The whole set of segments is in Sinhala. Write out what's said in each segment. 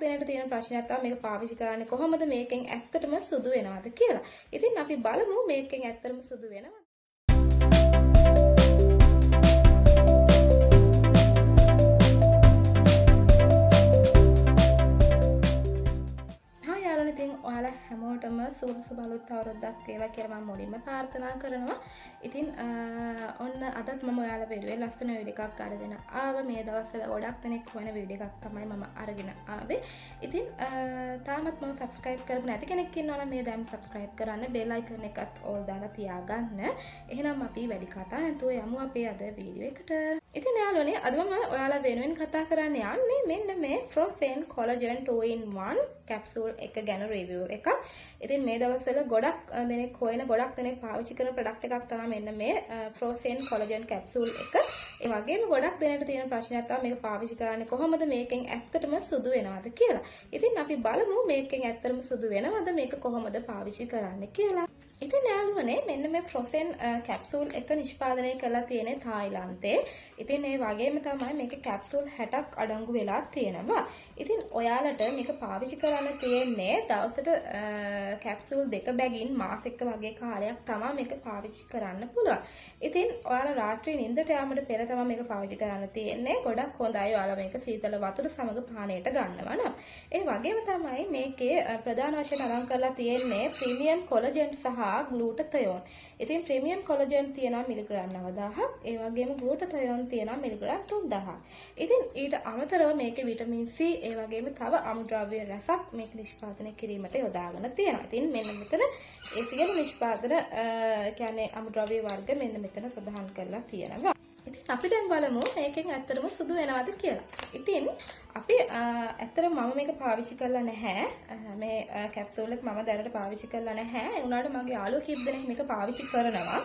දෙනෙක්ට තියෙන ප්‍රශ්නයක් තමයි මේක පාවිච්චි කරන්නේ කොහොමද මේකෙන් ඇත්තටම සුදු වෙනවද කියලා. ඉතින් අපි බලමු මේකෙන් ඇත්තටම සුදු වෙනවද. ඉතින් ඔයාලා හැමෝටම සුබ අලුත් අවුරුද්දක් වේවා කියලා මම මුලින්ම ප්‍රාර්ථනා කරනවා. ඉතින් ඔන්න අදත් මම ඔයාලා වීඩියෝ ලස්සන වීඩියෝ එකක් අරගෙන ආවා. මේ දවස්වල ගොඩක් දෙනෙක් හොයන වීඩියෝ එකක් තමයි මම අරගෙන ආවේ. ඉතින් තාමත් මම subscribe කරගෙන නැති කෙනෙක් ඉන්නවා නම් මේ දැන් subscribe කරන්න, bell icon එකත් all දාලා තියාගන්න. එහෙනම් අපි වැඩි කතා නැතුව යමු අපේ අද වීඩියෝ එකට. ඉතින් යාළුවනේ අද මම ඔයාලා වෙනුවෙන් කතා කරන්න යන්නේ මෙන්න මේ Frozen Collagen 2-in-1 capsule එක ගැන review එකක්. ඉතින් මේ දවස්වල ගොඩක් දෙනෙක් හොයන ගොඩක් දෙනෙක් පාවිච්චි කරන product එකක් තමයි මෙන්න මේ Frozen Collagen capsule එක. ඒ වගේම ගොඩක් දෙනෙක්ට තියෙන ප්‍රශ්නයක් තමයි මේක පාවිච්චි කරන්නේ කොහොමද මේකෙන් ඇත්තටම සුදු වෙනවද කියලා. ඉතින් අපි බලමු මේකෙන් ඇත්තටම සුදු වෙනවද මේක කොහොමද පාවිච්චි කරන්නේ කියලා. ඉතින් යාළුවනේ මෙන්න මේ Frozen capsule එක නිෂ්පාදනය කරලා තියෙන්නේ තායිලන්තේ. ඉතින් ඒ වගේම තමයි මේක capsule 60ක් අඩංගු වෙලා තියෙනවා. ඉතින් ඔයාලට මේක පාවිච්චි කරන්න තියෙන්නේ දවසට capsule දෙක බැගින් මාසෙක වගේ කාලයක් තමයි මේක පාවිච්චි කරන්න පුළුවන්. ඉතින් ඔයාලා රාත්‍රියේ නිින්දට යාමට පෙර තමයි මේක පාවිච්චි කරන්න තියෙන්නේ. ගොඩක් හොඳයි ඔයාලා මේක සීතල වතුර සමග පානයට ගන්නවා නම්. ඒ වගේම තමයි මේකේ ප්‍රධාන වශයෙන් අරන් කරලා තියෙන්නේ premium collagen සහ glutathione. ඉතින් premium collagen තියෙනවා මිලිග්‍රෑම් 9000ක්. ඒ වගේම glutathione තියෙනවා මිලිග්‍රෑම් 3000ක්. ඉතින් ඊට අමතරව මේකේ විටමින් C ඒ වගේම තව අමුද්‍රව්‍ය රසක් මේක නිෂ්පාදනය කිරීමට යොදාගෙන තියෙනවා. ඉතින් මෙන්න මෙතන ඒ සියලු නිෂ්පාදන කියන්නේ අමුද්‍රව්‍ය වර්ග මෙන්න මෙතන සඳහන් කරලා තියෙනවා. ඉතින් අපි දැන් බලමු මේකෙන් ඇත්තටම සුදු වෙනවද කියලා. ඉතින් අපි ඇත්තටම මම මේක පාවිච්චි කරලා නැහැ. මේ කැප්සූල් එක මම දැනට පාවිච්චි කරලා නැහැ. ඒ වුණාට මගේ යාළුවෝ කීප දෙනෙක් මේක පාවිච්චි කරනවා.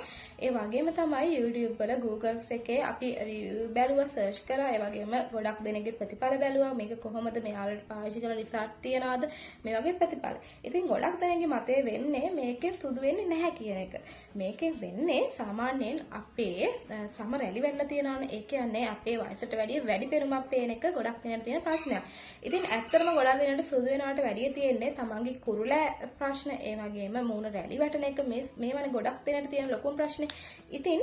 ඒ වගේම තමයි YouTube වල Google එකේ අපි review බැලුවා, search කරා. ඒ වගේම ගොඩක් දෙනෙක්ගේ ප්‍රතිඵල බැලුවා. මේක කොහොමද මෙයාලට පාවිච්චි කරලා රිසල්ට් තියනවාද? මේ වගේ ප්‍රතිඵල. ඉතින් ගොඩක් දෙනෙක්ගේ මතය වෙන්නේ මේකෙන් සුදු වෙන්නේ නැහැ කියන එක. මේකෙන් වෙන්නේ සාමාන්‍යයෙන් අපේ සම රැලි වෙන්න තියනවානේ. ඒ කියන්නේ අපේ වයසට වැඩිය වැඩි පෙනුමක් පේන එක ගොඩක් දෙනෙක්ට තියෙන ප්‍රශ්නයක්. ඉතින් ඇත්තටම ගොඩක් දෙනෙක්ට සුදු වෙනවට වැඩිය තියෙන්නේ තමන්ගේ කුරුලෑ ප්‍රශ්න, ඒ වගේම මූණ රැලි වැටෙන එක මේවනේ ගොඩක් දෙනෙක්ට තියෙන ලොකුම ප්‍රශ්නේ. ඉතින්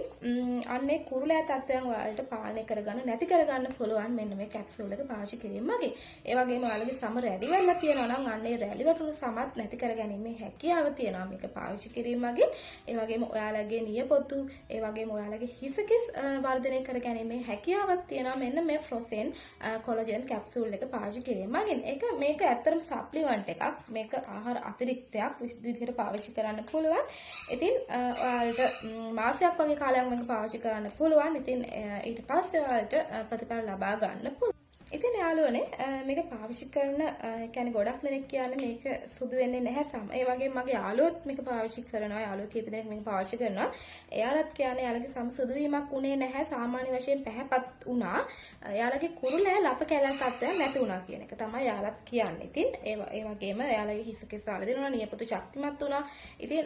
අන්නේ කුරුලෑ තත්ත්වයන් ඔයාලට පාලනය කරගන්න නැති කරගන්න පුළුවන් මෙන්න මේ කැප්සූල් එක පාවිච්චි කිරීම මගින්. ඒ වගේම ඔයාලගේ සම රැලි වෙලා තියෙනවා නම් අන්නේ රැලි වැටුණු සමත් නැති කරගැනීමේ හැකියාව තියෙනවා මේක පාවිච්චි කිරීම මගින්. ඒ වගේම ඔයාලගේ නියපොතු, ඒ වගේම ඔයාලගේ හිසකෙස් වර්ධනය කරගැනීමේ හැකියාවක් තියෙනවා මෙන්න මේ Frozen Collagen capsule එක පාවිච්චි කිරීම මගින්. මේක ඇත්තටම සප්ලිමන්ට් එකක්. මේක ආහාර අතිරික්තයක් විදිහට පාවිච්චි කරන්න පුළුවන්. ඉතින් ඔයාලට මාසයක් වගේ කාලයක් මේක පාවිච්චි කරන්න පුළුවන්. ඉතින් ඊට පස්සේ ඔයාලට ප්‍රතිඵල ලබා ගන්න පුළුවන්. ඉතින් යාළුවනේ මේක පාවිච්චි කරන කියන්නේ ගොඩක් දෙනෙක් කියන්නේ මේක සුදු වෙන්නේ නැහැ සම. ඒ වගේම මගේ යාළුවොත් මේක පාවිච්චි කරනවා. යාළුවෝ කීප දෙනෙක් මේක පාවිච්චි කරනවා. එයාලත් කියන්නේ යාළුවගේ සම සුදු වීමක් උනේ නැහැ. සාමාන්‍ය වශයෙන් පැහැපත් වුණා. යාළුවගේ කුරුලෑ ලප කැලක් තත්ත්වයක් නැති වුණා කියන එක තමයි යාළුවත් කියන්නේ. ඉතින් ඒ වගේම යාළුවගේ හිස කෙස ආවදිනුණා, නියපොතු ශක්තිමත් වුණා. ඉතින්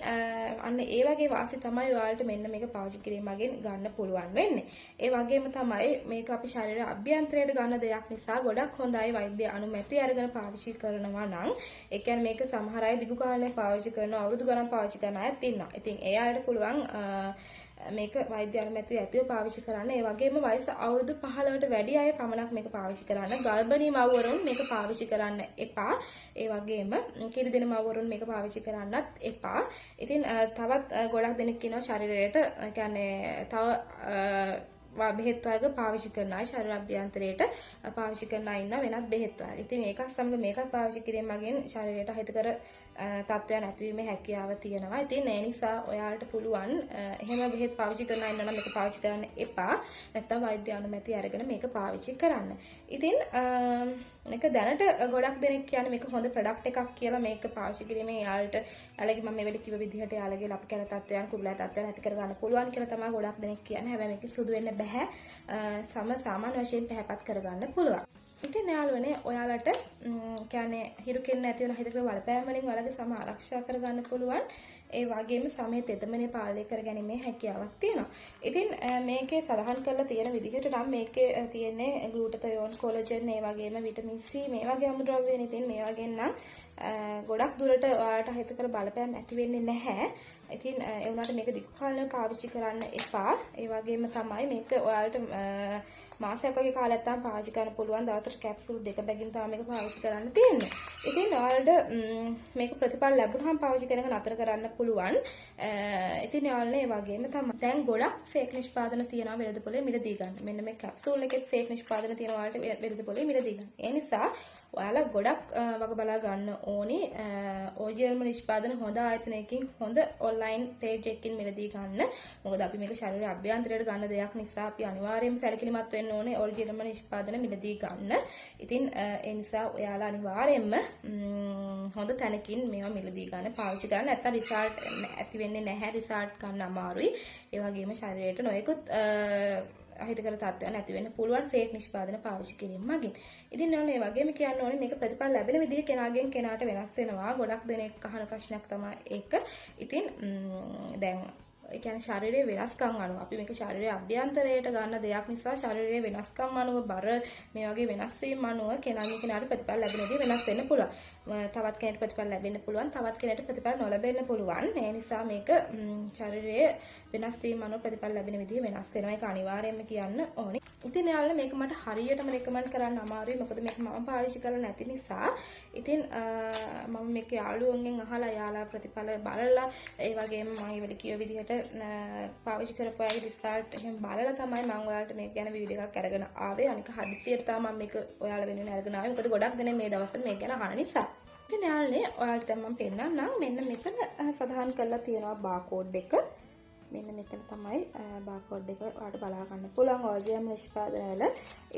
අන්න ඒ වගේ වාසි තමයි ඔයාලට මෙන්න මේක පාවිච්චි කිරීම මගින් ගන්න පුළුවන් වෙන්නේ. ඒ වගේම තමයි මේක අපි ශරීර අභ්‍යන්තරයට ගන්න දෙයක් නිසා ගොඩක් හොඳයි වෛද්‍ය අනුමැතිය අරගෙන පාවිච්චි කරනවා නම්. ඒ කියන්නේ මේක සමහර අය දිගු කාලයක් පාවිච්චි කරනවා, අවුරුදු ගණන් පාවිච්චි කරන අයත් ඉන්නවා. ඉතින් ඒ අයට පුළුවන් මේක වෛද්‍ය අනුමැතිය ඇතිව පාවිච්චි කරන්න. ඒ වගේම වයස අවුරුදු 15ට වැඩි අය පමණක් මේක පාවිච්චි කරන්න. ගර්භණී මව්වරුන් මේක පාවිච්චි කරන්න එපා. ඒ වගේම කිරි දෙන මව්වරුන් මේක පාවිච්චි කරන්නත් එපා. ඉතින් තවත් ගොඩක් දෙනෙක් ඉන්නවා ශරීරයට කියන්නේ තව බෙහෙත් වර්ග පාවිච්චි කරන අය, ශරීර අභ්‍යන්තරයට පාවිච්චි කරන අය ඉන්නවා වෙනත් බෙහෙත් වර්ග. ඉතින් ඒකත් සමග මේකත් පාවිච්චි කිරීම මගින් ශරීරයට අහිතකර තත්ත්වයන් ඇතිවීමේ හැකියාව තියෙනවා. ඉතින් ඒ නිසා ඔයාලට පුළුවන් එහෙම බෙහෙත් පාවිච්චි කරන අය නම් මේක පාවිච්චි කරන්න එපා. නැත්නම් වෛද්‍ය අනුමැතිය අරගෙන මේක පාවිච්චි කරන්න. ඉතින් මේක දැනට ගොඩක් දෙනෙක් කියන්නේ මේක හොඳ ප්‍රොඩක්ට් එකක් කියලා. මේක පාවිච්චි කිරීමෙන් යාළුවට යාළුවගේ මම මේ වෙලේ කිව්ව විදිහට යාළුවගේ ලප කැල තත්ත්වයන්, කුරුලෑ තත්ත්වයන් ඇති කර ගන්න පුළුවන් කියලා තමයි ගොඩක් දෙනෙක් කියන්නේ. හැබැයි මේක සුදු වෙන්න බෑ. සාමාන්‍ය වශයෙන් පැහැපත් කරගන්න පුළුවන්. ඉතින් යාළුවනේ ඔයාලට කියන්නේ හිරු කෙන්න නැති වෙන හිතේ බලපෑම් වලින් ඔයාලගේ සම ආරක්ෂා කරගන්න පුළුවන්. ඒ වගේම සමයේ තෙතමනේ පාලනය කරගැනීමේ හැකියාවක් තියෙනවා. ඉතින් මේකේ සඳහන් කරලා තියෙන විදිහට නම් මේකේ තියෙන්නේ ග්ලූටතයෝන්, කොලජන්, ඒ වගේම විටමින් C මේ වගේ අමුද්‍රව්‍යයන්. ඉතින් මේ වගේ නම් ගොඩක් දුරට ඔයාලට හිතකර බලපෑම් ඇති වෙන්නේ නැහැ. ඉතින් ඒ වුණාට මේක දිගු කාලෙක පාවිච්චි කරන්න එපා. ඒ වගේම තමයි මේක ඔයාලට මාසයක් වගේ කාලයක් තමයි පාවිච්චි කරන්න පුළුවන්. දවසට කැප්සූල් 2 බැගින් තමයි මේක පාවිච්චි කරන්න තියෙන්නේ. ඉතින් ඔයාලට මේක ප්‍රතිඵල ලැබුණාම පාවිච්චි කරන එක නතර කරන්න පුළුවන්. ඉතින් ඔයාලට ඒ වගේම තමයි දැන් ගොඩක් ෆේක් නිෂ්පාදන තියෙනවා වෙළඳපොලේ මිලදී ගන්න. මෙන්න මේ කැප්සූල් එකේ ෆේක් නිෂ්පාදන තියෙනවා ඔයාලට වෙළඳපොලේ මිලදී ගන්න. ඒ නිසා ඔයාලා ගොඩක් වග බලා ගන්න ඕනි. ඔරිජිනල් නිෂ්පාදන හොඳ ආයතනයකින් හොඳ ඔන්ලයින් පේජ් එකකින් මිලදී ගන්න. මොකද අපි මේක ශරීරයේ අභ්‍යන්තරයට ගන්න දෙයක් නිසා අපි අනිවාර්යයෙන්ම සැලකිලිමත් වෙන්න ඕනේ ඔරිජිනල් නිෂ්පාදන මිලදී ගන්න. ඉතින් ඒ නිසා ඔයාලා අනිවාර්යයෙන්ම හොඳ තැනකින් මේවා මිලදී ගන්න පාවිච්චි කරන්න. නැත්නම් රිසල්ට් ඇති වෙන්නේ නැහැ. රිසල්ට් ගන්න අමාරුයි. ඒ වගේම ශරීරයට නොයෙකුත් අහිතකර තත්ත්වයන් ඇති වෙන්න පුළුවන් ෆේක් නිෂ්පාදන පාවිච්චි කිරීම මගින්. ඉතින් නෝන මේ වගේම කියන්න ඕනේ මේක ප්‍රතිඵල ලැබෙන විදිහ කෙනාගෙන් කෙනාට වෙනස් වෙනවා. ගොඩක් දෙනෙක් අහන ප්‍රශ්නයක් තමයි ඒක. ඉතින් දැන් ඒ කියන්නේ ශරීරයේ වෙනස්කම් අනුව අපි මේක ශරීරයේ අභ්‍යන්තරයට ගන්න දෙයක් නිසා ශරීරයේ වෙනස්කම් අනුව බර මේ වගේ වෙනස් වීම අනුව කෙනාගෙන් කෙනාට ප්‍රතිඵල ලැබෙනදී වෙනස් වෙන්න පුළුවන්. තවත් කෙනෙකුට ප්‍රතිඵල ලැබෙන්න පුළුවන්, තවත් කෙනෙකුට ප්‍රතිඵල නොලැබෙන්න පුළුවන්. ඒ නිසා මේක ශරීරයේ වෙනස් වීම අනුව ප්‍රතිඵල ලැබෙන විදිහ වෙනස් වෙනවා. ඒක අනිවාර්යයෙන්ම කියන්න ඕනේ. ඉතින් යාළුවා මේක මට හරියටම රෙකමන්ඩ් කරන්න අමාරුයි. මොකද මේක මම පාවිච්චි කරලා නැති නිසා. ඉතින් මම මේක යාළුවන්ගෙන් අහලා යාලා ප්‍රතිඵල බලලා ඒ වගේම මම ඊවල කියව විදිහට පාවිච්චි කරපු අය රිසල්ට් එහෙම බලලා තමයි මම ඔයාලට මේක ගැන වීඩියෝ එකක් අරගෙන ආවේ. අනික හදිස්සියට තමයි මම මේක ඔයාලා වෙනුවෙන් අරගෙන ආවේ. මොකද ගොඩක් දෙනෙක් මේ දවස්වල මේක ගැන අහන නිසා. ඉතින් යාළුවනේ ඔයාලට දැන් මම පෙන්නන්නම්. මෙන්න මෙතන සඳහන් කරලා තියෙනවා බාකෝඩ් එක. මෙන්න මෙතන තමයි බාකෝඩ් එක ඔයාලට බලා ගන්න පුළුවන් ඔරිජිනල් නිෂ්පාදන වල.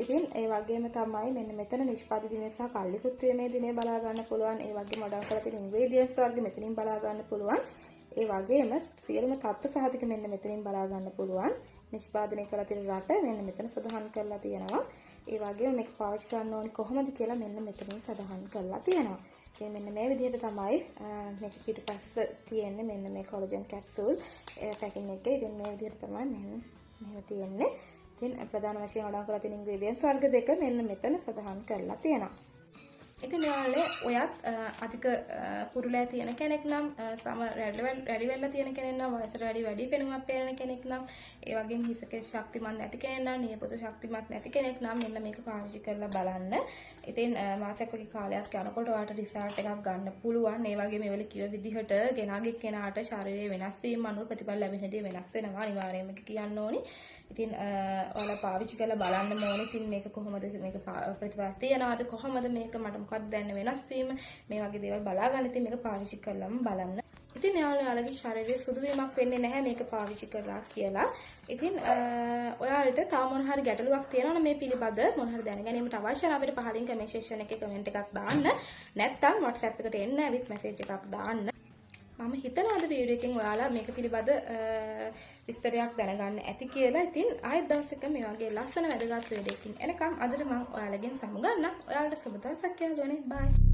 ඉතින් ඒ වගේම තමයි මෙන්න මෙතන නිෂ්පාදිත දිනය සහ කල්ලිකුත්වීමේ දිනය බලා ගන්න පුළුවන්. ඒ වගේම මොඩල් කරලා තියෙන ඉන්ග්‍රීඩියන්ට්ස් වර්ග මෙතනින් බලා ගන්න පුළුවන්. ඒ වගේම සියලුම තත්ත්ව සහතික මෙන්න මෙතනින් බලා ගන්න පුළුවන්. නිෂ්පාදනය කරලා තියෙන රට මෙන්න මෙතන සඳහන් කරලා තියෙනවා. ඒ වගේම මේක පාවිච්චි කරන්න ඕනේ කොහොමද කියලා මෙන්න මෙතනින් සඳහන් කරලා තියෙනවා. ඉතින් මෙන්න මේ විදිහට තමයි මේක පිටපස්ස තියෙන්නේ. මෙන්න මේ කොලජන් කැප්සූල් පැකින් එකේ. ඉතින් මේ විදිහට තමයි මෙහෙම තියෙන්නේ. ඉතින් ප්‍රධාන වශයෙන් ඔඩම් කරලා තියෙන ඉන්ග්‍රීඩියන්ට්ස් වර්ග දෙක මෙන්න මෙතන සඳහන් කරලා තියෙනවා. ඉතින් ඔයාලේ ඔයත් අධික පුරුලෑ තියෙන කෙනෙක් නම් සම රැඩි වෙලා තියෙන කෙනෙක් නම් වයසට වැඩි පෙනුමක් පේන කෙනෙක් නම් ඒ වගේම හිසකේ ශක්තිමත් නැති කෙනෙක් නම් නියපොතු ශක්තිමත් නැති කෙනෙක් නම් මෙන්න මේක පාවිච්චි කරලා බලන්න. ඉතින් මාසයක් වගේ කාලයක් යනකොට ඔයාලට රිසල්ට් එකක් ගන්න පුළුවන්. ඒ වගේම මේ වෙලේ කිව්ව විදිහට කෙනාට ශාරීරික වෙනස් වීම අනුව ප්‍රතිඵල ලැබෙනදී වෙනස් වෙනවා. අනිවාර්යයෙන්ම කියන්න ඕනි. ඉතින් ඔයාලා පාවිච්චි කරලා බලන්න ඕනේ. ඉතින් මේක කොහොමද මේක ප්‍රතිඵල තියනවාද කොහොමද මේක මට මොකක්ද දැනෙන වෙනස් වීම මේ වගේ දේවල් බලා ගන්න. ඉතින් මේක පාවිච්චි කරලම බලන්න. ඉතින් ඔයාලගේ ශරීරයේ සුදු වීමක් වෙන්නේ නැහැ මේක පාවිච්චි කරලා කියලා. ඉතින් ඔයාලට තව මොන හරි ගැටලුවක් තියෙනවා නම් මේ පිළිබඳ මොන හරි දැනගැනීමට අවශ්‍ය නම් අපිට පහලින් කමෙන්ට් සෙක්ෂන් එකේ කමෙන්ට් එකක් දාන්න. නැත්නම් WhatsApp එකට එන්න ඇවිත් මැසේජ් එකක් දාන්න. මම හිතනවා අද වීඩියෝ එකෙන් ඔයාලා මේක පිළිබඳ විස්තරයක් දැනගන්න ඇති කියලා. ඉතින් ආයෙත් දවසක මේ වගේ ලස්සන වැදගත් වීඩියෝ එකකින් එනකම් අදට මම ඔයාලගෙන් සමුගන්නම්. ඔයාලට සුබ දවසක් යාළුවනේ. බයි.